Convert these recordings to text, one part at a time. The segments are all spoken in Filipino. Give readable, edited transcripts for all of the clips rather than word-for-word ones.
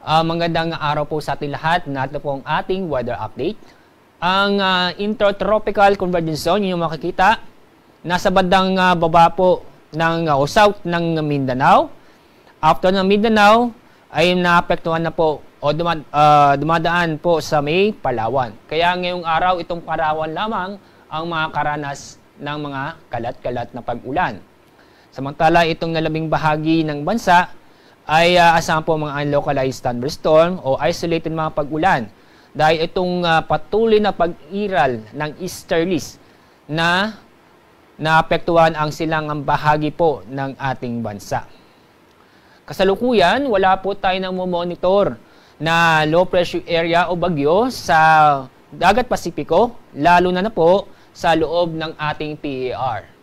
Magandang araw po sa ating lahat. Narito po ang ating weather update. Ang Intertropical Convergence Zone, yun yung makikita, nasa bandang baba po ng south ng Mindanao. After ng Mindanao, ay naapektuhan na po o dumadaan po sa may Palawan. Kaya ngayong araw, itong Palawan lamang ang makakaranas ng mga kalat-kalat na pag-ulan. Samantala, itong nalabing bahagi ng bansa ay asahan po mga unlocalized thunderstorm o isolated mga pag-ulan dahil itong patuloy na pag-iral ng easterlies na naapektuhan ang silangang bahagi po ng ating bansa. Kasalukuyan, wala po tayo nang monitor na low pressure area o bagyo sa Dagat Pasipiko, lalo na po sa loob ng ating PAR.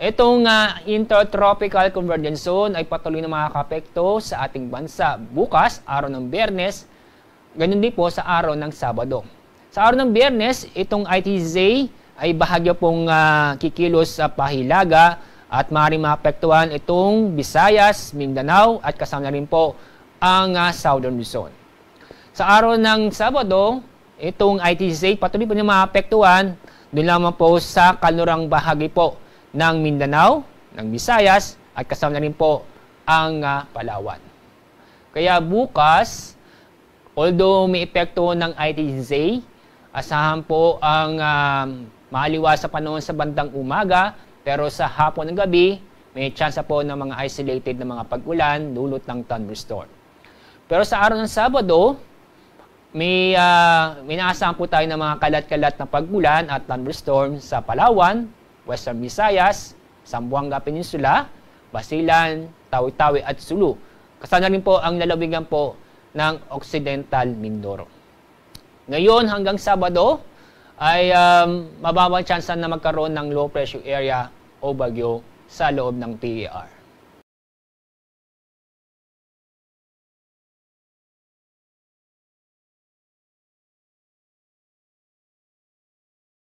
Itong Intertropical Convergence Zone ay patuloy na makakapekto sa ating bansa bukas, araw ng Biyernes, ganun din po sa araw ng Sabado. Sa araw ng Biyernes, itong ITZ ay bahagyo pong kikilos sa pahilaga at maaaring maapektuhan itong Visayas, Mindanao at kasama rin po ang Southern Luzon. Sa araw ng Sabado, itong ITZ patuloy po na maapektuhan doon lamang po sa kanlurang bahagi po ng Mindanao, ng Visayas, at kasama na rin po ang Palawan. Kaya bukas, although may epekto ng ITZ, asahan po ang maaliwas sa panahon sa bandang umaga, pero sa hapon ng gabi, may chance po ng mga isolated na mga pag-ulan, dulot ng thunderstorm. Pero sa araw ng Sabado, may naasahan po tayo ng mga kalat-kalat na pag-ulan at thunderstorm sa Palawan, Western Visayas, Zamboanga Peninsula, Basilan, Tawi-Tawi at Sulu. Kasama rin po ang lalawigan po ng Occidental Mindoro. Ngayon hanggang Sabado ay mababang tsansa na magkaroon ng low pressure area o bagyo sa loob ng PAR.